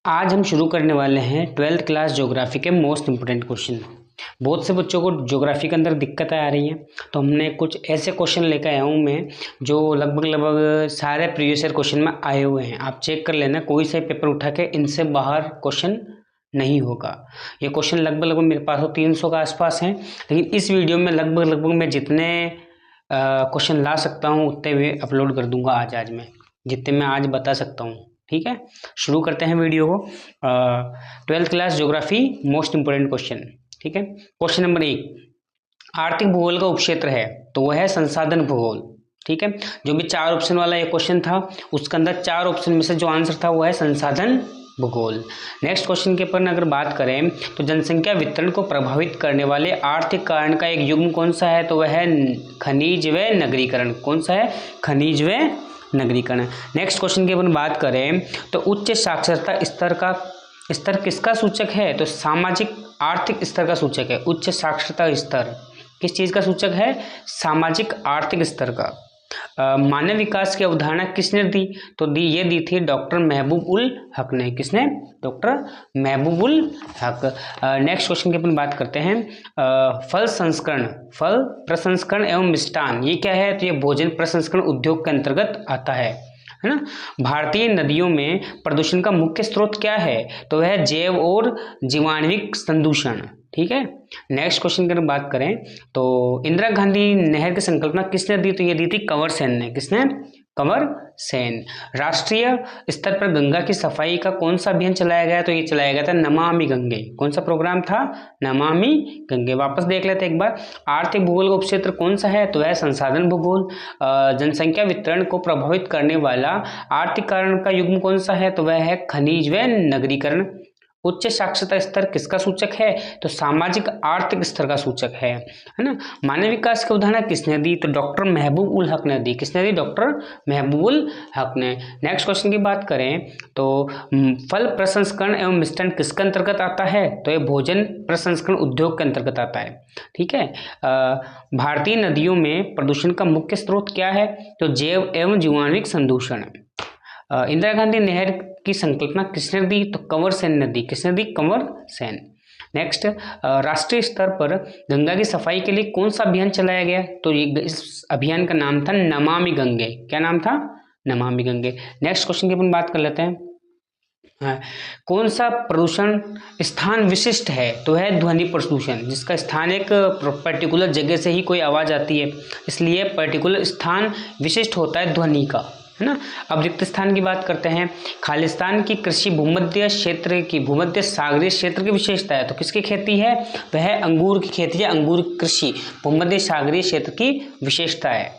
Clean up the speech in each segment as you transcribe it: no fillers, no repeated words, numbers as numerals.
आज हम शुरू करने वाले हैं 12th क्लास ज्योग्राफी के मोस्ट इम्पोर्टेंट क्वेश्चन। बहुत से बच्चों को ज्योग्राफी के अंदर दिक्कतें आ रही हैं, तो हमने कुछ ऐसे क्वेश्चन लेकर आया हूँ मैं जो लगभग सारे प्रीवियस ईयर क्वेश्चन में आए हुए हैं। आप चेक कर लेना, कोई से पेपर उठा के इनसे बाहर क्वेश्चन नहीं होगा। ये क्वेश्चन लगभग मेरे पास 300 के आसपास हैं, लेकिन इस वीडियो में लगभग मैं जितने क्वेश्चन ला सकता हूँ उतने भी अपलोड कर दूंगा आज में, जितने मैं आज बता सकता हूँ। ठीक है, शुरू करते हैं वीडियो को। 12th class geography most important question. ठीक है, क्वेश्चन नंबर 1, आर्थिक भूगोल का उपक्षेत्र है तो वह है संसाधन भूगोल। ठीक है, जो भी 4 ऑप्शन वाला ये क्वेश्चन था उसके अंदर 4 ऑप्शन में से जो आंसर था वो है संसाधन भूगोल। नेक्स्ट क्वेश्चन के ऊपर अगर बात करें तो जनसंख्या वितरण को प्रभावित करने वाले आर्थिक कारण का एक युग्म कौन सा है, तो वह है खनिज व नगरीकरण। कौन सा है? खनिज व नगरीकरण। नेक्स्ट क्वेश्चन की अपन बात करें तो उच्च साक्षरता स्तर किसका सूचक है, तो सामाजिक आर्थिक स्तर का सूचक है। उच्च साक्षरता स्तर किस चीज का सूचक है? सामाजिक आर्थिक स्तर का। मानव विकास की अवधारणा किसने दी, तो ये दी थी डॉक्टर महबूब उल हक ने। किसने? डॉक्टर महबूब उल हक। नेक्स्ट क्वेश्चन की अपन बात करते हैं, फल प्रसंस्करण एवं मिष्टान ये क्या है, तो ये भोजन प्रसंस्करण उद्योग के अंतर्गत आता है ना। भारतीय नदियों में प्रदूषण का मुख्य स्रोत क्या है, तो वह जैव और जीवाणुविक संदूषण। ठीक है, नेक्स्ट क्वेश्चन की बात करें तो इंदिरा गांधी नहर की संकल्पना किसने दी, तो ये दी थी कंवर सेन ने। किसने? कंवर सेन। राष्ट्रीय स्तर पर गंगा की सफाई का कौन सा अभियान चलाया गया, तो ये चलाया गया था नमामि गंगे। कौन सा प्रोग्राम था? नमामि गंगे। वापस देख लेते एक बार, आर्थिक भूगोल का उपक्षेत्र कौन सा है, तो वह संसाधन भूगोल। जनसंख्या वितरण को प्रभावित करने वाला आर्थिक कारण का युग्म कौन सा है, तो वह है खनिज व नगरीकरण। उच्च साक्षरता स्तर किसका सूचक है, तो सामाजिक आर्थिक स्तर का सूचक है ना। मानव विकास की अवधारणा किसने दी, तो डॉक्टर महबूब उल हक ने दी। किसने दी? डॉक्टर महबूब उल हक ने। नेक्स्ट क्वेश्चन की बात करें तो फल प्रसंस्करण एवं मिष्टान किसके अंतर्गत आता है, तो ये भोजन प्रसंस्करण उद्योग के अंतर्गत आता है। ठीक है, भारतीय नदियों में प्रदूषण का मुख्य स्रोत क्या है, तो जैव एवं जीवाणुविक संदूषण। इंदिरा गांधी नहर की संकल्पना किसने दी, तो कंवर सेन ने दी। किसने दी? कंवर सेन। नेक्स्ट, राष्ट्रीय स्तर पर गंगा की सफाई के लिए कौन सा अभियान चलाया गया, तो ये इस अभियान का नाम था नमामि गंगे। क्या नाम था? नमामि गंगे। नेक्स्ट क्वेश्चन की अपन बात कर लेते हैं, कौन सा प्रदूषण स्थान विशिष्ट है, तो है ध्वनि प्रदूषण। जिसका स्थान एक पर्टिकुलर जगह से ही कोई आवाज आती है, इसलिए पर्टिकुलर स्थान विशिष्ट होता है ध्वनि का, है ना। अब रिक्त स्थान की बात करते हैं, खालिस्तान की कृषि भूमध्य सागरीय क्षेत्र की विशेषता है, तो किसकी खेती है, वह अंगूर की खेती है। अंगूर कृषि भूमध्य सागरीय क्षेत्र की विशेषता है।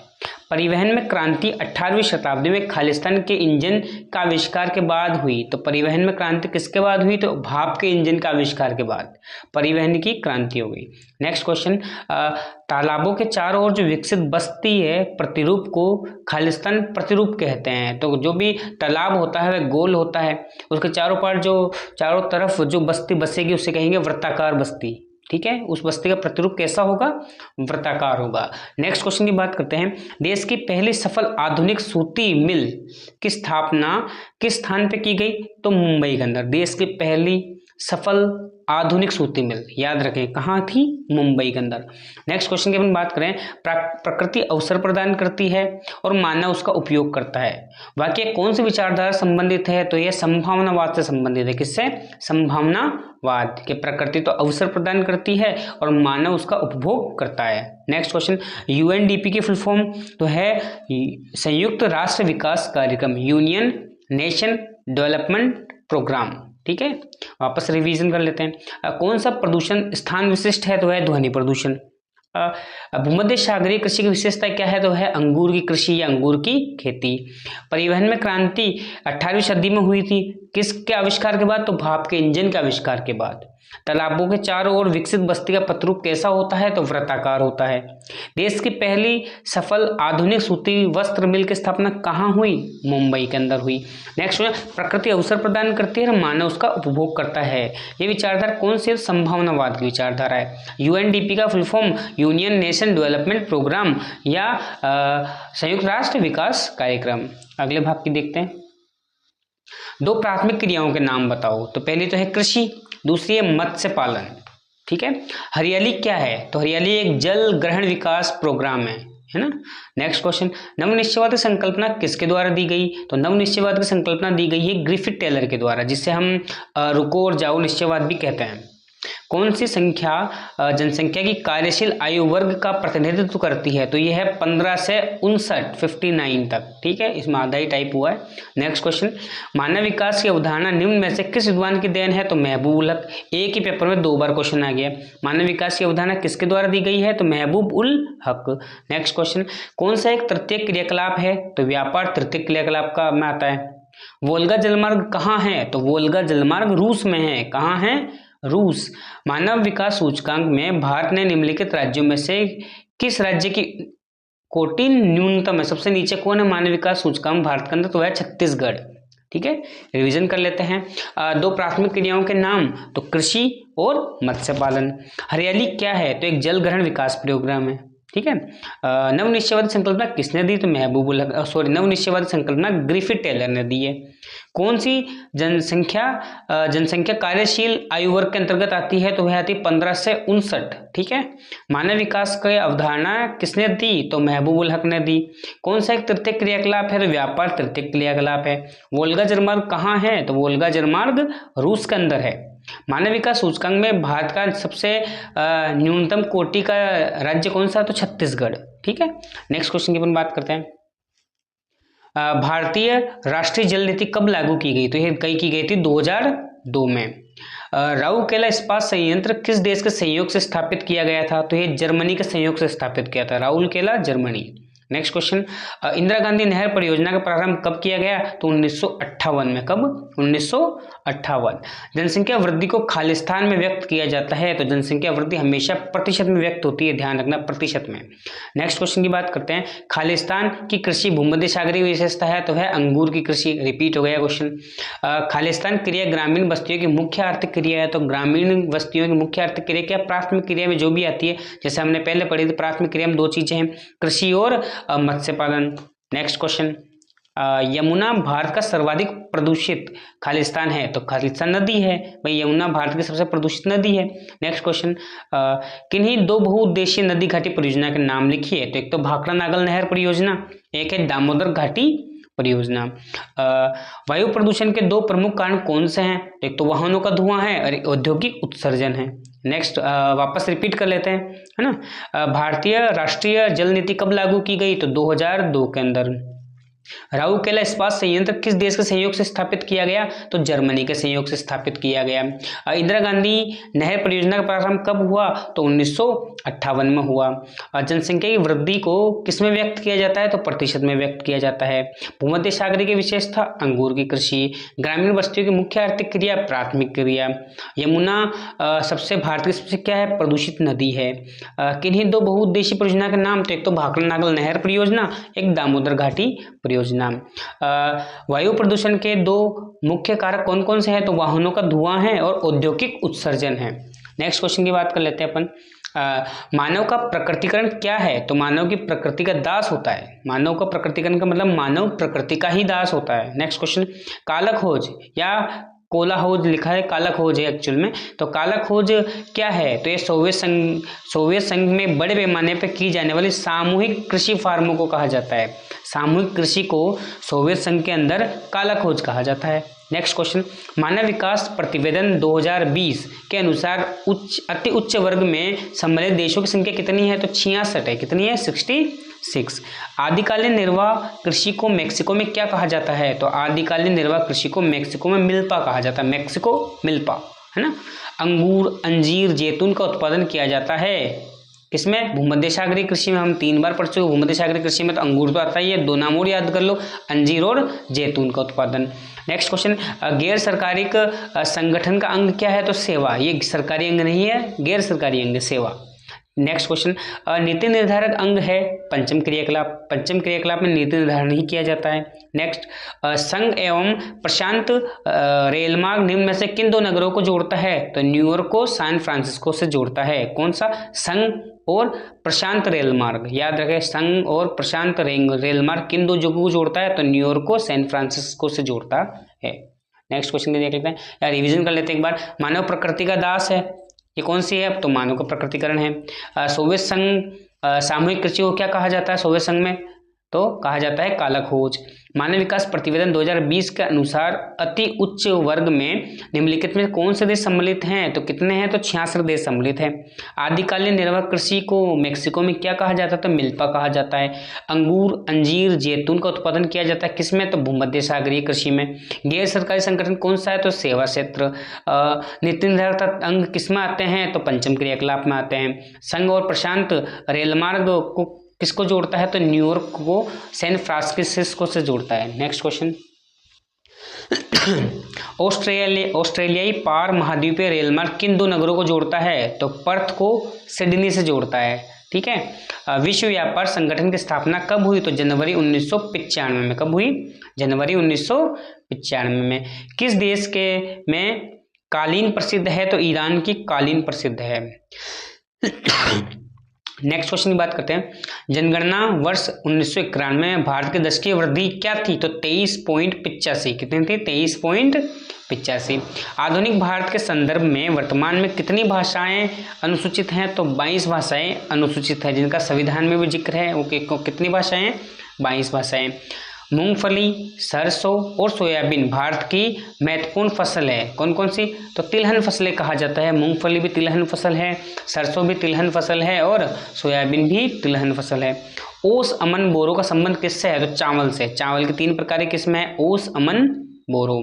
परिवहन में क्रांति 18वीं शताब्दी में खालिस्तान के इंजन का आविष्कार के बाद हुई, तो परिवहन में क्रांति किसके बाद हुई, तो भाप के इंजन का आविष्कार के बाद परिवहन की क्रांति हो गई। नेक्स्ट क्वेश्चन, तालाबों के चारों ओर जो विकसित बस्ती है प्रतिरूप को खालिस्तान प्रतिरूप कहते हैं। तो जो भी तालाब होता है वह गोल होता है, उसके चारों तरफ जो बस्ती बसेगी उसे कहेंगे वृत्ताकार बस्ती। ठीक है, उस बस्ती का प्रतिरूप कैसा होगा? वृत्ताकार होगा। नेक्स्ट क्वेश्चन की बात करते हैं, देश की पहली सफल आधुनिक सूती मिल की स्थापना किस स्थान पे की गई, तो मुंबई के अंदर। देश की पहली सफल आधुनिक सूती मिल, याद रखें कहाँ थी? मुंबई के अंदर। नेक्स्ट क्वेश्चन की अपन बात करें, प्रकृति अवसर प्रदान करती है और मानव उसका उपयोग करता है। वाक्य कौन सी विचारधारा संबंधित है, तो यह संभावनावाद से संबंधित है। किससे? संभावनावाद के। प्रकृति तो अवसर प्रदान करती है और मानव उसका उपभोग करता है। नेक्स्ट क्वेश्चन, यूएनडीपी की फुल फॉर्म तो है संयुक्त राष्ट्र विकास कार्यक्रम, यूनियन नेशन डेवलपमेंट प्रोग्राम। ठीक है, वापस रिवीजन कर लेते हैं। कौन सा प्रदूषण स्थान विशिष्ट है, तो है ध्वनि प्रदूषण। भूमध्य सागरीय कृषि की विशेषता क्या है, तो है अंगूर की कृषि या अंगूर की खेती। परिवहन में क्रांति 18वीं सदी में हुई थी, किसके आविष्कार के बाद, तो भाप के इंजन के आविष्कार के बाद। तालाबों के चारों ओर विकसित बस्ती का प्रतिरूप कैसा होता है, तो वृत्ताकार होता है। देश की पहली सफल आधुनिक सूती वस्त्र मिल की स्थापना कहाँ हुई? मुंबई के अंदर हुई। नेक्स्ट, प्रकृति अवसर प्रदान करती है और मानव उसका उपभोग करता है। ये विचारधारा कौन सी? संभावनावाद की विचारधारा है। यूएनडीपी का full form union nation development programme या संयुक्त राष्ट्र विकास कार्यक्रम। अगले भाग की देखते हैं। दो प्राथमिक क्रियाओं के नाम बताओ। तो पहली तो है कृषि, दूसरी है मत्स्य पालन। ठीक है। हरियाली क्या है? तो हरियाली एक जल ग्रहण विकास प्रोग्राम है ना। नेक्स्ट क्वेश्चन, नवनिश्चयवाद की संकल्पना किसके द्वारा दी गई? तो नवनिश्चयवाद की संकल्पना दी गई है ग्रिफिथ टेलर के द्वारा, जिसे हम रुको और जाओ निश्चयवाद भी कहते हैं। कौन सी संख्या जनसंख्या की कार्यशील आयु वर्ग का प्रतिनिधित्व करती है? तो यह है 15 से 59 तक। ठीक है, इसमें आधा ही टाइप हुआ है। नेक्स्ट क्वेश्चन, मानव विकास की अवधारणा निम्न में से किस विद्वान की देन है? तो महबूब उल हक। एक ही पेपर में 2 बार क्वेश्चन आ गया। मानव विकास की अवधारणा किसके द्वारा दी गई है? तो महबूब उल हक। नेक्स्ट क्वेश्चन, कौन सा एक तृतीय क्रियाकलाप है? तो व्यापार तृतीय क्रियाकलाप का में आता है। वोल्गा जलमार्ग कहाँ है? तो वोल्गा जलमार्ग रूस में है। कहाँ है? रूस। मानव विकास सूचकांक में भारत ने निम्नलिखित राज्यों में से किस राज्य की कोटि न्यूनतम है? सबसे नीचे कौन है मानव विकास सूचकांक भारत के अंदर? तो है छत्तीसगढ़। ठीक है, रिवीजन कर लेते हैं। दो प्राथमिक क्रियाओं के नाम, तो कृषि और मत्स्य पालन। हरियाली क्या है? तो एक जल ग्रहण विकास प्रोग्राम है। ठीक है। नवनिश्चयवादी संकल्पना किसने दी? तो महबूब उल हक, सॉरी, नवनिश्चयवादी संकल्पना ग्रिफिथ टेलर ने दी है। कौन सी जनसंख्या कार्यशील आयु वर्ग के अंतर्गत आती है? तो वह आती है 15 से 59। ठीक है। मानव विकास की अवधारणा किसने दी? तो महबूब उल हक ने दी। कौन सा एक तृतीय क्रियाकलाप है? तो व्यापार तृतीय क्रियाकलाप है। वोल्गा जलमार्ग कहाँ है? तो वोल्गा जलमार्ग रूस के अंदर है। मानव विकास सूचकांक में भारत का सबसे न्यूनतम कोटि का राज्य कौन सा? तो छत्तीसगढ़। ठीक है। नेक्स्ट क्वेश्चन की अपन बात करते हैं। भारतीय राष्ट्रीय जल नीति कब लागू की गई? तो ये की गई थी 2002 में। राउरकेला इस्पात संयंत्र किस देश के सहयोग से स्थापित किया गया था? तो ये जर्मनी के सहयोग से स्थापित किया था। Rourkela Germany. Next question, Indira Gandhi नहर परियोजना का प्रारंभ कब किया गया? तो 1958 में। कब? 1958। जनसंख्या वृद्धि को खालिस्तान में व्यक्त किया जाता है। तो जनसंख्या वृद्धि हमेशा प्रतिशत में व्यक्त होती है, ध्यान रखना, प्रतिशत में। नेक्स्ट क्वेश्चन की बात करते हैं। खालिस्तान की कृषि भूमध्य सागरीय विशेषता है। तो है अंगूर की कृषि। रिपीट हो गया क्वेश्चन। खालिस्तान क्रिया ग्रामीण बस्तियों की मुख्य आर्थिक क्रिया है। तो ग्रामीण बस्तियों की मुख्य आर्थिक क्रिया क्या? प्राथमिक क्रिया में जो भी आती है, जैसे हमने पहले पढ़ी थी, प्राथमिक क्रिया में 2 चीजें हैं, कृषि और मत्स्य पालन। नेक्स्ट क्वेश्चन, यमुना भारत का सर्वाधिक प्रदूषित खालिस्तान है। तो खालिस्तान नदी है भाई, यमुना भारत की सबसे प्रदूषित नदी है। नेक्स्ट क्वेश्चन, किन्हीं 2 बहुउद्देशीय नदी घाटी परियोजना के नाम लिखिए। तो एक तो भाखड़ा नागल नहर परियोजना, एक है दामोदर घाटी परियोजना। वायु प्रदूषण के 2 प्रमुख कारण कौन से हैं? एक तो वाहनों का धुआं है और औद्योगिक उत्सर्जन है। नेक्स्ट, वापस रिपीट कर लेते हैं, है ना। भारतीय राष्ट्रीय जल नीति कब लागू की गई? तो 2002 के अंदर। राउरकेला इस्पात संयंत्र किस देश के सहयोग से स्थापित किया गया? तो जर्मनी के सहयोग से स्थापित किया गया। इंदिरा गांधी नहर परियोजना का प्रारंभ कब हुआ? तो 1958 में हुआ। जनसंख्या की वृद्धि को किसमें व्यक्त किया जाता है? तो प्रतिशत में व्यक्त किया जाता है। भूमध्य सागरीय की विशेषता अंगूर की कृषि। ग्रामीण बस्तियों की मुख्य आर्थिक क्रिया प्राथमिक क्रिया। यमुना भारत की सबसे क्या है? प्रदूषित नदी है। किन्हीं 2 बहुउद्देशीय परियोजना के नाम? तो एक तो भाखड़ा नागल नहर परियोजना, एक दामोदर घाटी परियोजना। वायु प्रदूषण के 2 मुख्य कारक कौन कौन से हैं? तो वाहनों का धुआं है और औद्योगिक उत्सर्जन है। नेक्स्ट क्वेश्चन की बात कर लेते हैं अपन। मानव का प्रकृतिकरण क्या है? तो मानव की प्रकृति का दास होता है। मानव का प्रकृतिकरण का मतलब मानव प्रकृति का ही दास होता है। नेक्स्ट क्वेश्चन, काला खोज या कोला खोज लिखा है, काला खोज है एक्चुअल में। तो काला खोज क्या है? तो ये सोवियत संघ में बड़े पैमाने पर की जाने वाली सामूहिक कृषि फार्मों को कहा जाता है। सामूहिक कृषि को सोवियत संघ के अंदर काला खोज कहा जाता है। नेक्स्ट क्वेश्चन, मानव विकास प्रतिवेदन 2020 के अनुसार अति उच्च वर्ग में सम्मिलित देशों की संख्या कितनी है? तो 66 है। कितनी है? 66। आदिकालीन निर्वाह कृषि को मेक्सिको में क्या कहा जाता है? तो आदिकालीन निर्वाह कृषि को मेक्सिको में मिल्पा कहा जाता है। मेक्सिको मिल्पा, है ना। अंगूर, अंजीर, जैतून का उत्पादन किया जाता है किसमें? भूमध्य सागरीय कृषि में। हम 3 बार पढ़ चुके। भूमध्य सागरीय कृषि में तो अंगूर तो आता ही है, 2 नाम और याद कर लो, अंजीर और जैतून का उत्पादन। नेक्स्ट क्वेश्चन, गैर सरकारी संगठन का अंग क्या है? तो सेवा। ये सरकारी अंग नहीं है, गैर सरकारी अंग, सेवा। नेक्स्ट क्वेश्चन, नीति निर्धारक अंग है पंचम क्रियाकलाप। पंचम क्रियाकलाप में नीति निर्धारण ही किया जाता है। नेक्स्ट, संघ एवं प्रशांत रेलमार्ग निम्न में से किन दो नगरों को जोड़ता है? तो न्यूयॉर्क को सैन फ्रांसिस्को से जोड़ता है। कौन सा? संघ और प्रशांत रेलमार्ग। याद रखें, संघ और प्रशांत रेलमार्ग किन दो जगहों को जोड़ता है? तो न्यूयॉर्क को सैन फ्रांसिस्को से जोड़ता है। नेक्स्ट क्वेश्चन देख लेते हैं या रिवीजन कर लेते हैं एक बार। मानव प्रकृति का दास है, ये कौन सी है? तो मानव का प्रकृतिकरण है। सोवियत संघ सामूहिक कृषि को क्या कहा जाता है सोवियत संघ में? तो कहा जाता है काला खोज। मानव विकास प्रतिवेदन 2020 के अनुसार अति उच्च वर्ग में निम्नलिखित में कौन से देश सम्मिलित हैं? तो कितने हैं? तो 66 देश सम्मिलित हैं। आदिकालीन निर्वाह कृषि को मेक्सिको में क्या कहा जाता है? तो मिल्पा कहा जाता है। अंगूर, अंजीर, जैतून का उत्पादन किया जाता है किसमें? तो भूमध्य सागरीय कृषि में। गैर सरकारी संगठन कौन सा है? तो सेवा क्षेत्र। नीति निर्धारक अंग किसमें आते हैं? तो पंचम क्रियाकलाप में आते हैं। संघ और प्रशांत रेलमार्ग को किसको जोड़ता है? तो न्यूयॉर्क को सैन फ्रांसिस्को से जोड़ता है। नेक्स्ट क्वेश्चन, ऑस्ट्रेलियाई पार महाद्वीपीय रेलमार्ग किन दो नगरों को जोड़ता है? तो पर्थ को सिडनी से जोड़ता है। ठीक है। विश्व व्यापार संगठन की स्थापना कब हुई? तो जनवरी 1995 में। कब हुई? जनवरी 1995 में। किस देश के में कालीन प्रसिद्ध है? तो ईरान की कालीन प्रसिद्ध है। नेक्स्ट क्वेश्चन की बात करते हैं। जनगणना वर्ष 1991 में भारत की दशकीय वृद्धि क्या थी? तो 23.85। कितनी थी? 23.85। आधुनिक भारत के संदर्भ में वर्तमान में कितनी भाषाएं अनुसूचित हैं? तो 22 भाषाएं अनुसूचित है, जिनका संविधान में भी जिक्र है। वो कितनी भाषाएं? 22 भाषाएं। मूंगफली, सरसों और सोयाबीन भारत की महत्वपूर्ण फसल है। कौन कौन सी? तो तिलहन फसलें कहा जाता है। मूंगफली भी तिलहन फसल है, सरसों भी तिलहन फसल है और सोयाबीन भी तिलहन फसल है। ओस, अमन, बोरो का संबंध किससे है? तो चावल से। चावल की 3 प्रकार किस्में हैं, ओस, अमन, बोरो।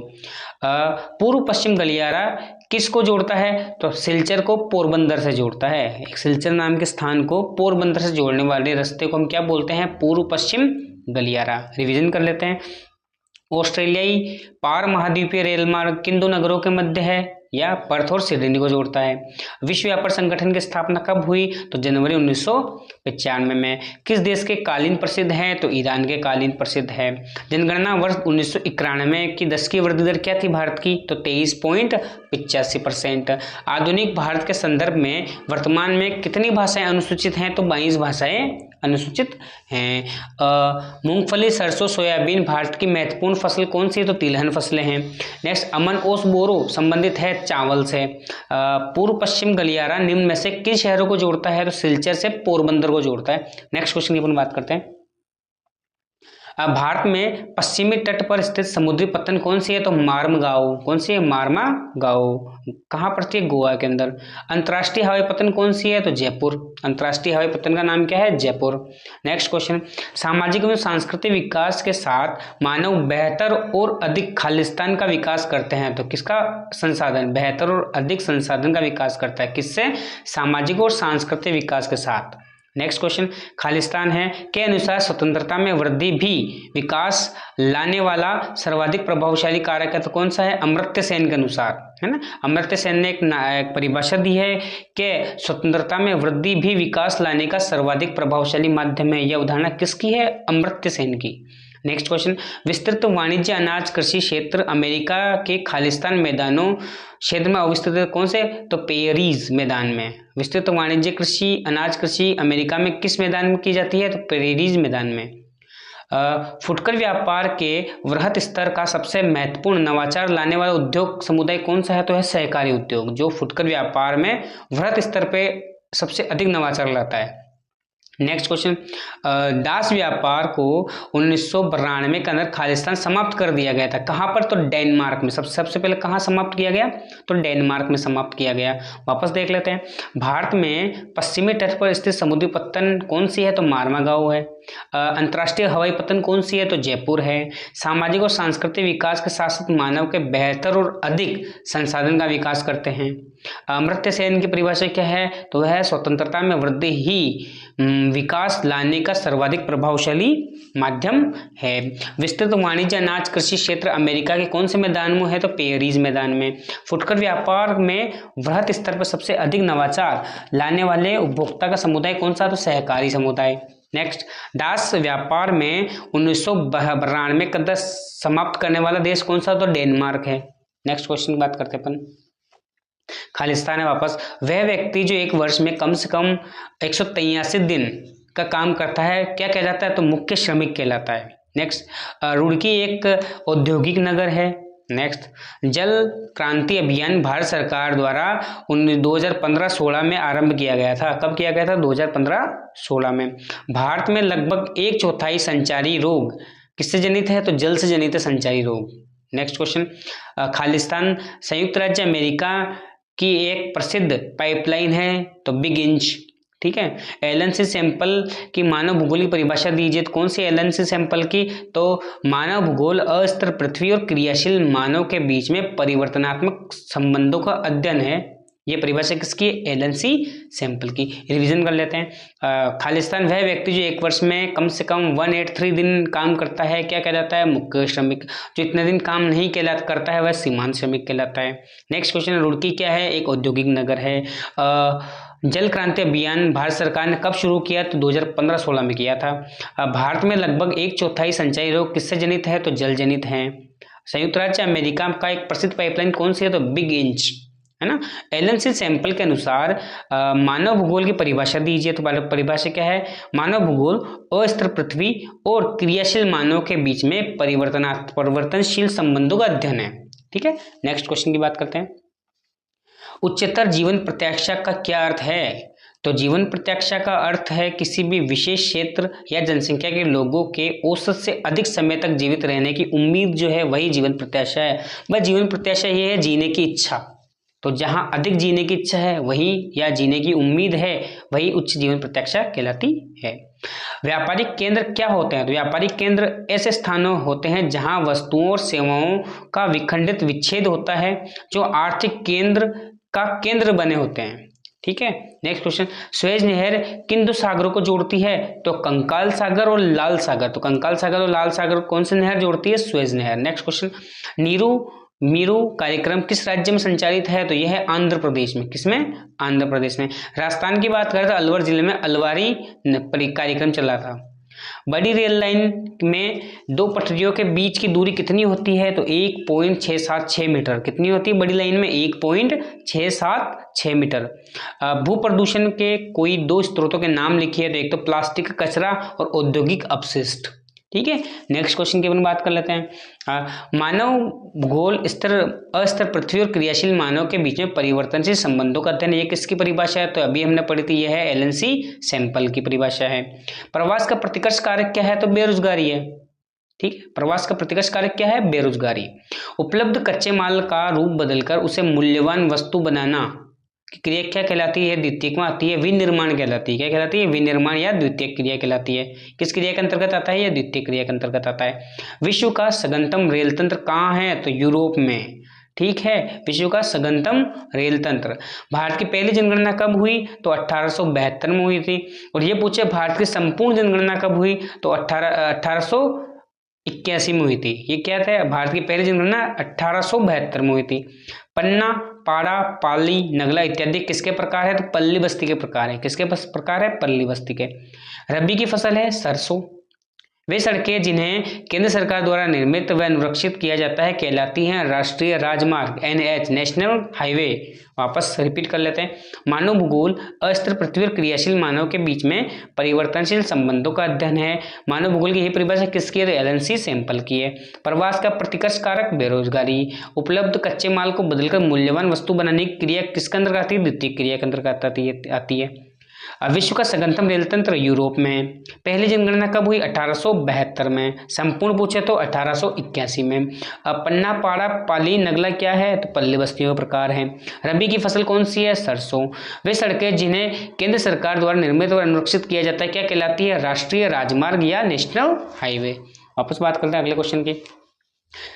पूर्व पश्चिम गलियारा किसको जोड़ता है? तो सिलचर को पोरबंदर से जोड़ता है। एक सिलचर नाम के स्थान को पोरबंदर से जोड़ने वाले रास्ते को हम क्या बोलते हैं? पूर्व पश्चिम गलियारा। रिवीजन कर लेते हैं। ऑस्ट्रेलियाई पार महाद्वीपीय रेलमार्ग किन दो नगरों के मध्य है? या पर्थ और सिडनी को जोड़ता है। विश्व व्यापार संगठन की स्थापना कब हुई? तो जनवरी 1995 में। किस देश के कालीन प्रसिद्ध है? तो ईरान के कालीन प्रसिद्ध है। जनगणना वर्ष 1991 की दशकीय वृद्धि दर क्या थी भारत की? तो 23.85%। आधुनिक भारत के संदर्भ में वर्तमान में कितनी भाषाएं अनुसूचित हैं? तो 22 भाषाएं अनुसूचित हैं। मूंगफली, सरसों, सोयाबीन भारत की महत्वपूर्ण फसल कौन सी है? तो तिलहन फसलें हैं। नेक्स्ट, अमन, ओस, बोरो संबंधित है चावल से। पूर्व पश्चिम गलियारा निम्न में से किन शहरों को जोड़ता है? तो सिलचर से पोरबंदर को जोड़ता है। नेक्स्ट क्वेश्चन की अपन बात करते हैं। भारत में पश्चिमी तट पर स्थित समुद्री पत्तन कौन सी है? तो मार्मगांव। कौन सी है? मार्मागांव। कहाँ पड़ती है? गोवा के अंदर। अंतर्राष्ट्रीय हवाई पत्तन कौन सी है? तो जयपुर। अंतर्राष्ट्रीय हवाई पत्तन का नाम क्या है? जयपुर। नेक्स्ट क्वेश्चन, सामाजिक एवं सांस्कृतिक विकास के साथ मानव बेहतर और अधिक खालिस्तान का विकास करते हैं। तो किसका संसाधन? बेहतर और अधिक संसाधन का विकास करता है। किससे? सामाजिक और सांस्कृतिक विकास के साथ। नेक्स्ट क्वेश्चन, खालिस्तान है के अनुसार स्वतंत्रता में वृद्धि भी विकास लाने वाला सर्वाधिक प्रभावशाली कारक है। तो कौन सा है? अमर्त्य सेन के अनुसार, है ना। अमर्त्य सेन ने एक परिभाषा दी है कि स्वतंत्रता में वृद्धि भी विकास लाने का सर्वाधिक प्रभावशाली माध्यम है। यह उदाहरण किसकी है? अमर्त्य सेन की। नेक्स्ट क्वेश्चन, विस्तृत वाणिज्य अनाज कृषि क्षेत्र अमेरिका के खालिस्तान मैदानों क्षेत्र में अवस्थित है। कौन से? तो पेरीज मैदान में। विस्तृत वाणिज्य कृषि अनाज कृषि अमेरिका में किस मैदान में की जाती है? तो पेरीज मैदान में। फुटकर व्यापार के वृहत स्तर का सबसे महत्वपूर्ण नवाचार लाने वाला उद्योग समुदाय कौन सा है? तो है सहकारी उद्योग, जो फुटकर व्यापार में वृहत स्तर पे सबसे अधिक नवाचार लाता है। नेक्स्ट क्वेश्चन, दास व्यापार को 1992 के अंदर खालिस्तान समाप्त कर दिया गया था। कहाँ पर? तो डेनमार्क में। सबसे पहले कहाँ समाप्त किया गया? तो डेनमार्क में समाप्त किया गया। वापस देख लेते हैं। भारत में पश्चिमी तट पर स्थित समुद्री पत्तन कौन सी है? तो मार्मागांव है। अंतर्राष्ट्रीय हवाई पतन कौन सी है? तो जयपुर है। सामाजिक और सांस्कृतिक विकास के साथ साथ मानव के बेहतर और अधिक संसाधन का विकास करते हैं। अमर्त्य सेन की परिभाषा क्या है? तो वह स्वतंत्रता में वृद्धि ही विकास लाने का सर्वाधिक प्रभावशाली माध्यम है। विस्तृत वाणिज्य अनाज कृषि क्षेत्र अमेरिका के कौन से मैदान में है? तो पेरिस मैदान में। फुटकर व्यापार में वृहत स्तर पर सबसे अधिक नवाचार लाने वाले उपभोक्ता का समुदाय कौन सा? तो सहकारी समुदाय। नेक्स्ट, दास व्यापार में 1992 कदम समाप्त करने वाला देश कौन सा? तो डेनमार्क है। नेक्स्ट क्वेश्चन की बात करते हैं अपन। खालिस्तान है वापस, वह व्यक्ति जो एक वर्ष में कम से कम 183 दिन का काम करता है क्या कहलाता है? तो मुख्य श्रमिक कहलाता है। नेक्स्ट, रुड़की एक औद्योगिक नगर है। नेक्स्ट, जल क्रांति अभियान भारत सरकार द्वारा 2015-16 में आरंभ किया गया था। कब किया गया था? 2015-16 में। भारत में लगभग 1/4 संचारी रोग किससे जनित है? तो जल से जनित है संचारी रोग। नेक्स्ट क्वेश्चन, खालिस्तान संयुक्त राज्य अमेरिका की एक प्रसिद्ध पाइपलाइन है तो बिग इंच। ठीक है। एलन-सी सैंपल की मानव भूगोल की परिभाषा दीजिए। तो कौन सी एलन-सी सैंपल की? तो मानव भूगोल अस्थिर पृथ्वी और क्रियाशील मानव के बीच में परिवर्तनात्मक संबंधों का अध्ययन है। ये परिभाषा किसकी? एलन-सी सैंपल की। रिवीजन कर लेते हैं। खालिस्तान वह व्यक्ति जो एक वर्ष में कम से कम 183 दिन काम करता है क्या कहलाता है? मुख्य श्रमिक। जो इतने दिन काम नहीं करता है वह सीमांत श्रमिक कहलाता है। नेक्स्ट क्वेश्चन, रुड़की क्या है? एक औद्योगिक नगर है। जल क्रांति अभियान भारत सरकार ने कब शुरू किया? तो 2015-16 में किया था। भारत में लगभग 1/4 संचारी रोग किससे जनित है? तो जल जनित है। संयुक्त राज्य अमेरिका का एक प्रसिद्ध पाइपलाइन कौन सी है? तो बिग इंच, है ना। एलन-सी सैंपल के अनुसार मानव भूगोल की परिभाषा दीजिए। तो परिभाषा क्या है? मानव भूगोल अस्थिर पृथ्वी और क्रियाशील मानव के बीच में परिवर्तनशील संबंधों का अध्ययन है। ठीक है। नेक्स्ट क्वेश्चन की बात करते हैं। उच्चतर जीवन प्रत्याशा का क्या अर्थ है? तो जीवन प्रत्याशा का अर्थ है किसी भी विशेष क्षेत्र या जनसंख्या के लोगों के औसत से अधिक समय तक जीवित रहने की उम्मीद जो है वही जीवन प्रत्याशा है। वह जीवन प्रत्याशा ये है जीने की इच्छा। तो जहां अधिक जीने की इच्छा है वही या जीने की उम्मीद है वही उच्च जीवन प्रत्याशा कहलाती है। व्यापारिक केंद्र क्या होते हैं? तो व्यापारिक केंद्र ऐसे स्थानों होते हैं जहां वस्तुओं और सेवाओं का विखंडित विच्छेद होता है जो आर्थिक केंद्र का केंद्र बने होते हैं। ठीक है। नेक्स्ट क्वेश्चन, सुएज नहर किन दो सागरों को जोड़ती है? तो कंकाल सागर और लाल सागर। तो कंकाल सागर और लाल सागर कौन सी नहर जोड़ती है? सुएज नहर। नेक्स्ट क्वेश्चन, नीरू कार्यक्रम किस राज्य में संचालित है? तो यह है आंध्र प्रदेश में। किसमें? आंध्र प्रदेश में। राजस्थान की बात करें तो अलवर जिले में अलवारी कार्यक्रम चला था। बड़ी रेल लाइन में दो पटरियों के बीच की दूरी कितनी होती है? तो 1.676 मीटर। कितनी होती है बड़ी लाइन में? 1.676 मीटर। भू प्रदूषण के कोई दो स्रोतों के नाम लिखिए। तो एक तो प्लास्टिक कचरा और औद्योगिक अपशिष्ट। ठीक है। नेक्स्ट क्वेश्चन की अपन बात कर लेते हैं। मानव भूगोल अस्थिर पृथ्वी और क्रियाशील मानव के बीच में परिवर्तनशील संबंधों का अध्ययन, ये किसकी परिभाषा है? तो अभी हमने पढ़ी थी, यह है एलन-सी सैंपल की परिभाषा है। प्रवास का प्रतिकर्ष कारक क्या है? तो बेरोजगारी है। ठीक है। प्रवास का प्रतिकर्ष कारक क्या है? बेरोजगारी। उपलब्ध कच्चे माल का रूप बदलकर उसे मूल्यवान वस्तु बनाना क्रिया क्या कहलाती है? द्वितीयक में आती है, विनिर्माण कहलाती है। क्या कहलाती है? विनिर्माण या द्वितीयक क्रिया कहलाती है। किस क्रिया के अंतर्गत आता है? या द्वितीयक क्रिया के अंतर्गत आता है। विश्व का सघनतम रेल तंत्र कहाँ है? तो यूरोप में। ठीक है। विश्व का सघनतम रेल तंत्र। भारत की पहली जनगणना कब हुई? तो 1872 में हुई थी। और ये पूछे भारत की संपूर्ण जनगणना कब हुई? तो 1881 में हुई थी। ये क्या था? भारत की पहली जनगणना 1872 में हुई थी। पन्ना, पाड़ा, पाली, नगला इत्यादि किसके प्रकार है? तो पल्ली बस्ती के प्रकार है। किसके प्रकार है? पल्ली बस्ती के। रबी की फसल है सरसों। वे सड़कें जिन्हें केंद्र सरकार द्वारा निर्मित व अनुरक्षित किया जाता है कहलाती हैं राष्ट्रीय राजमार्ग, NH, नेशनल हाईवे। वापस रिपीट कर लेते हैं। मानव भूगोल अस्थिर पृथ्वी और क्रियाशील मानव के बीच में परिवर्तनशील संबंधों का अध्ययन है। मानव भूगोल की यही परिभाषा किसकी है? तो एलन-सी सैंपल की है। प्रवास का प्रतिकर्ष कारक बेरोजगारी। उपलब्ध कच्चे माल को बदलकर मूल्यवान वस्तु बनाने की क्रिया किसके अंतर्गत आती है? द्वितीयक क्रिया के अंतर्गत आती है। विश्व का सघनतम रेल तंत्र यूरोप में है। पहली जनगणना कब हुई? 1872 में। संपूर्ण पूछे तो 1881 में। पन्ना, पाड़ा, पाली, नगला क्या है? तो पल्ली बस्तियों का प्रकार है। रबी की फसल कौन सी है? सरसों। वे सड़कें जिन्हें केंद्र सरकार द्वारा निर्मित और अनुरक्षित किया जाता है क्या कहलाती है? राष्ट्रीय राजमार्ग या नेशनल हाईवे। वापस बात करते हैं अगले क्वेश्चन की।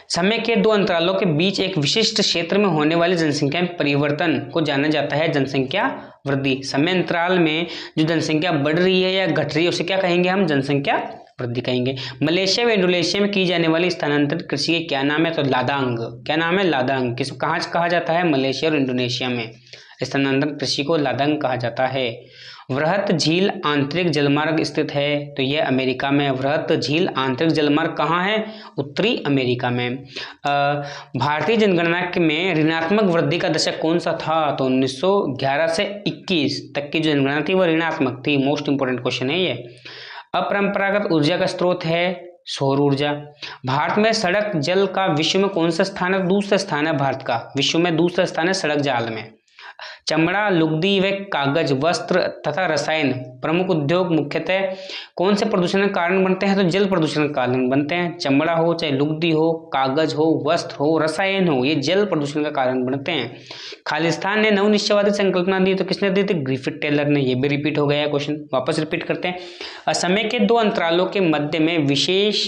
समय के दो अंतरालों के बीच एक विशिष्ट क्षेत्र में होने वाले जनसंख्या में परिवर्तन को जाना जाता है जनसंख्या वृद्धि। समय अंतराल में जो जनसंख्या बढ़ रही है या घट रही है उसे क्या कहेंगे हम? जनसंख्या वृद्धि कहेंगे। मलेशिया व इंडोनेशिया में की जाने वाली स्थानांतरित कृषि के क्या नाम है? तो लादांग। क्या नाम है? लादांग। किस कहाँ कहा जाता है? मलेशिया और इंडोनेशिया में स्थानांतरण कृषि को लादांग कहा जाता है। वृहत झील आंतरिक जलमार्ग स्थित है? तो यह अमेरिका में। वृहत झील आंतरिक जलमार्ग कहाँ है? उत्तरी अमेरिका में। भारतीय जनगणना में ऋणात्मक वृद्धि का दशक कौन सा था? तो 1911 से 21 तक की जो जनगणना थी वह ऋणात्मक थी। मोस्ट इंपोर्टेंट क्वेश्चन है ये। अपरंपरागत ऊर्जा का स्रोत है सौर ऊर्जा। भारत में सड़क जल का विश्व में कौन सा स्थान है? दूसरा स्थान है भारत का। विश्व में दूसरा स्थान है सड़क जाल में। चमड़ा, लुगदी व कागज, वस्त्र तथा रसायन प्रमुख उद्योग मुख्यतः कौन से प्रदूषण का कारण बनते हैं? तो जल प्रदूषण का कारण बनते हैं। चमड़ा हो, चाहे लुगदी हो, कागज हो, वस्त्र हो, रसायन हो, ये जल प्रदूषण का कारण बनते हैं। खालिस्तान ने नवनिश्चयवादी संकल्पना दी तो किसने दी थी? ग्रिफिथ टेलर ने। ये भी रिपीट हो गया क्वेश्चन, वापस रिपीट करते हैं। समय के दो अंतरालों के मध्य में विशेष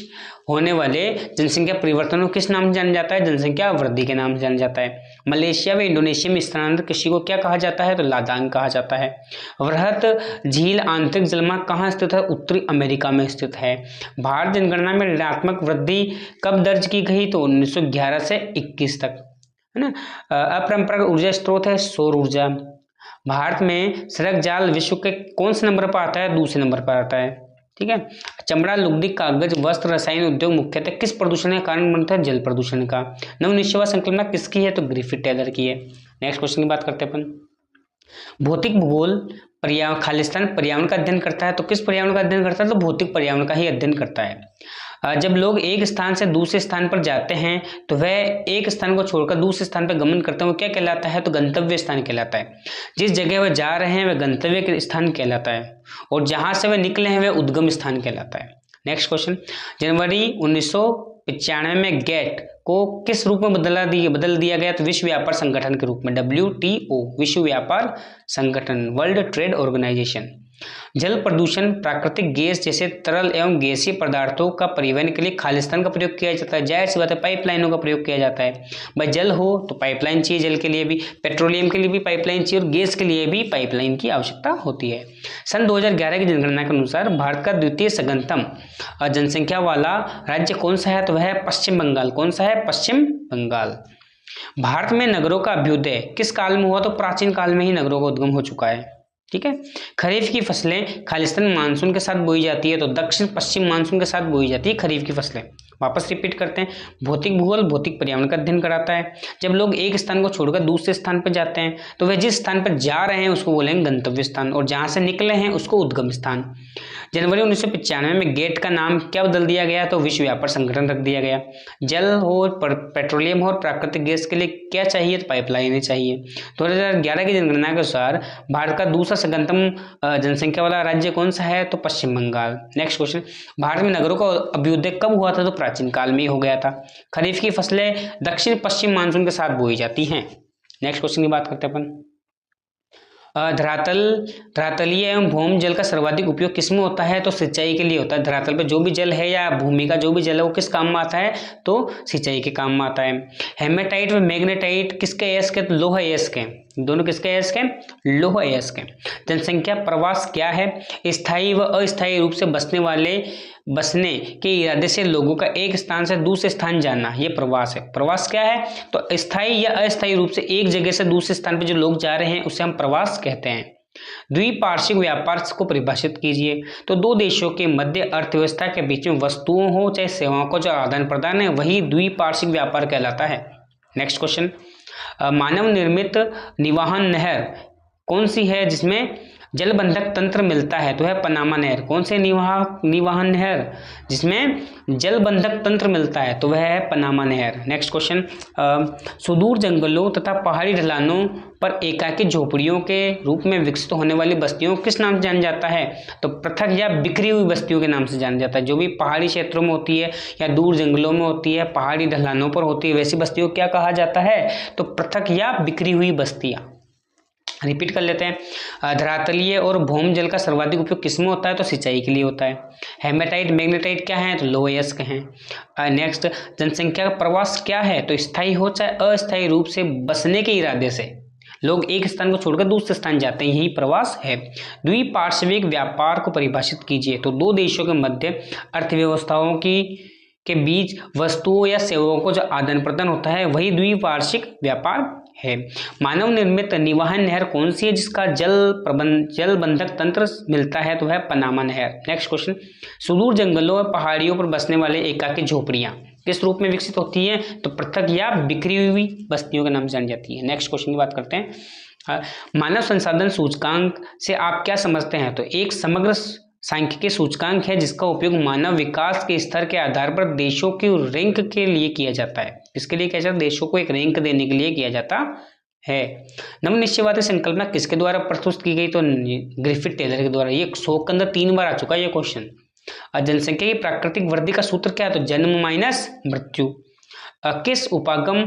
होने वाले जनसंख्या परिवर्तन को किस नाम से जाना जाता है? जनसंख्या वृद्धि के नाम से जाना जाता है। मलेशिया व इंडोनेशिया में स्थानांतरित कृषि को क्या कहा जाता है? तो लादांग कहा जाता है। वृहत झील आंतरिक जलमार्ग कहाँ स्थित है? उत्तरी अमेरिका में स्थित है। भारत जनगणना में ऋणात्मक वृद्धि कब दर्ज की गई? तो 1911 से 21 तक, है ना। अपरंपरागत ऊर्जा स्रोत है सौर ऊर्जा। भारत में सड़क जाल विश्व के कौन से नंबर पर आता है? दूसरे नंबर पर आता है। ठीक है। चमड़ा, लुगदी, कागज, वस्त्र, रसायन उद्योग मुख्यतः किस प्रदूषण के कारण बनता है? जल प्रदूषण का। नवनिश्चयवादी संकल्पना किसकी है? तो ग्रिफिथ टेलर की है। नेक्स्ट क्वेश्चन की बात करते हैं अपन। भौतिक भूगोल खालिस्तान पर्यावरण का अध्ययन करता है। तो किस पर्यावरण का अध्ययन करता है? तो भौतिक पर्यावरण का ही अध्ययन करता है। जब लोग एक स्थान से दूसरे स्थान पर जाते हैं तो वह एक स्थान को छोड़कर दूसरे स्थान पर गमन करते हैं, वो क्या कहलाता है? तो गंतव्य स्थान कहलाता है। जिस जगह वह जा रहे हैं वह गंतव्य के स्थान कहलाता है, और जहां से वह निकले हैं वह उद्गम स्थान कहलाता है। Next question. जनवरी 1995 में गेट को किस रूप में बदल दिया गया? तो विश्व व्यापार संगठन के रूप में, WTO, विश्व व्यापार संगठन, वर्ल्ड ट्रेड ऑर्गेनाइजेशन। जल प्रदूषण प्राकृतिक गैस जैसे तरल एवं गैसीय पदार्थों का परिवहन के लिए खालिस्तान का प्रयोग किया जाता है। जाहिर सी बात है पाइपलाइनों का प्रयोग किया जाता है। भाई जल हो तो पाइपलाइन चाहिए, जल के लिए भी, पेट्रोलियम के लिए भी पाइपलाइन चाहिए और गैस के लिए भी पाइपलाइन की आवश्यकता होती है। सन 2011 की जनगणना के अनुसार भारत का द्वितीय सघनतम जनसंख्या वाला राज्य कौन सा है? तो वह है पश्चिम बंगाल। कौन सा है? पश्चिम बंगाल। भारत में नगरों का अभ्युदय किस काल में हुआ? तो प्राचीन काल में ही नगरों का उद्गम हो चुका है। ठीक है। खरीफ की फसलें खालिस्तान मानसून के साथ बोई जाती है, तो दक्षिण पश्चिम मानसून के साथ बोई जाती है खरीफ की फसलें। वापस रिपीट करते हैं। भौतिक भूगोल भौतिक पर्यावरण का अध्ययन कराता है। जब लोग एक स्थान को छोड़कर दूसरे स्थान पर जाते हैं तो वह जिस स्थान पर जा रहे हैं उसको बोलेंगे गंतव्य स्थान, और जहां से निकले हैं उसको उद्गम स्थान। जनवरी 1995 में गेट का नाम क्या बदल दिया गया? तो विश्व व्यापार संगठन रख दिया गया। जल हो, पेट्रोलियम हो और प्राकृतिक गैस के लिए क्या चाहिए? तो पाइपलाइनें चाहिए। 2011 की जनगणना के अनुसार भारत का दूसरा सघनतम जनसंख्या वाला राज्य कौन सा है? तो पश्चिम बंगाल। Next question. भारत में नगरों का अभ्युदय कब हुआ था? तो प्राचीन काल में ही हो गया था। खरीफ की फसलें दक्षिण पश्चिम मानसून के साथ बोई जाती हैं। नेक्स्ट क्वेश्चन की बात करते हैं अपन। धरातलीय एवं भौम जल का सर्वाधिक उपयोग किसमें होता है? तो सिंचाई के लिए होता है। धरातल पे जो भी जल है या भूमि का जो भी जल है वो किस काम में आता है? तो सिंचाई के काम में आता है। हेमेटाइट व मैग्नेटाइट किसके अयस्क? तो लोह अयस्क के। दोनों किसके अयस्क हैं? लोह अयस्क के। जनसंख्या प्रवास क्या है? स्थायी व अस्थायी रूप से बसने के इरादे से लोगों का एक स्थान से दूसरे स्थान जाना, ये प्रवास है। प्रवास क्या है? तो स्थायी या अस्थायी रूप से एक जगह से दूसरे स्थान पर जो लोग जा रहे हैं उसे हम प्रवास कहते हैं। द्विपार्श्विक व्यापार को परिभाषित कीजिए। तो दो देशों के मध्य अर्थव्यवस्था के बीच में वस्तुओं हो चाहे सेवाओं का जो आदान प्रदान है वही द्विपार्श्विक व्यापार कहलाता है। Next question. मानव निर्मित निवाहन नहर कौन सी है जिसमें जलबंधक तंत्र मिलता है तो है पनामा नहर। कौन से निवाहन नहर जिसमें जलबंधक तंत्र मिलता है तो वह है पनामा नहर। नेक्स्ट क्वेश्चन, सुदूर जंगलों तथा पहाड़ी ढलानों पर एकाकी झोपड़ियों के रूप में विकसित होने वाली बस्तियों को किस नाम से जाना जाता है तो पृथक या बिखरी हुई बस्तियों के नाम से जाना जाता है। जो भी पहाड़ी क्षेत्रों में होती है या दूर जंगलों में होती है, पहाड़ी ढलानों पर होती है, वैसी बस्तियों को क्या कहा जाता है तो पृथक या बिखरी हुई बस्तियां। रिपीट कर लेते हैं, धरातलीय और भौम जल का सर्वाधिक उपयोग किसमें होता है तो सिंचाई के लिए होता है। हेमेटाइट मैग्नेटाइट क्या है तो लोहयस्क हैं। नेक्स्ट, जनसंख्या का प्रवास क्या है तो स्थायी हो चाहे अस्थायी रूप से बसने के इरादे से लोग एक स्थान को छोड़कर दूसरे स्थान जाते हैं, यही प्रवास है। द्विपार्श्विक व्यापार को परिभाषित कीजिए तो दो देशों के मध्य अर्थव्यवस्थाओं के बीच वस्तुओं या सेवाओं को जो आदान प्रदान होता है वही द्विपार्श्विक व्यापार है। मानव निर्मित निवाहन नहर कौन सी है जिसका जलबंधक तंत्र मिलता है तो है पनामा नहर। नेक्स्ट क्वेश्चन, सुदूर जंगलों और पहाड़ियों पर बसने वाले एकाकी झोपड़ियां किस रूप में विकसित होती हैं तो पृथक या बिखरी हुई बस्तियों के नाम से जानी जाती है। नेक्स्ट क्वेश्चन की बात करते हैं, मानव संसाधन सूचकांक से आप क्या समझते हैं तो एक समग्र सांख्यिकीय सूचकांक है जिसका उपयोग मानव विकास के स्तर के आधार पर देशों की रैंक के लिए किया जाता है। इसके लिए क्या जाता है, देशों को एक रैंक देने के लिए किया जाता है। नवनिश्चयवादी संकल्पना किसके द्वारा प्रस्तुत की गई तो ग्रिफिथ टेलर के द्वारा। ये 100 के अंदर 3 बार आ चुका है ये क्वेश्चन। जनसंख्या की प्राकृतिक वृद्धि का सूत्र क्या है तो जन्म माइनस मृत्यु। किस उपागम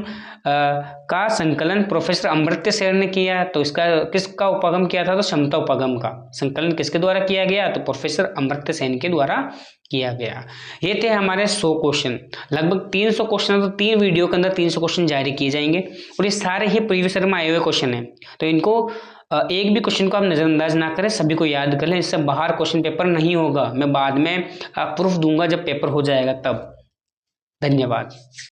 का संकलन प्रोफेसर अमर्त्य सेन ने किया तो इसका किसका उपागम किया था तो क्षमता उपागम का संकलन किसके द्वारा किया गया तो प्रोफेसर अमर्त्य सेन के द्वारा किया गया। ये थे हमारे 100 क्वेश्चन, लगभग 300 क्वेश्चन, तो 3 वीडियो के अंदर 300 क्वेश्चन जारी किए जाएंगे और ये सारे ही प्रीवियस ईयर में आए हुए क्वेश्चन हैं। तो इनको एक भी क्वेश्चन को आप नज़रअंदाज ना करें, सभी को याद कर लें, इससे बाहर क्वेश्चन पेपर नहीं होगा। मैं बाद में प्रूफ दूंगा जब पेपर हो जाएगा तब। धन्यवाद।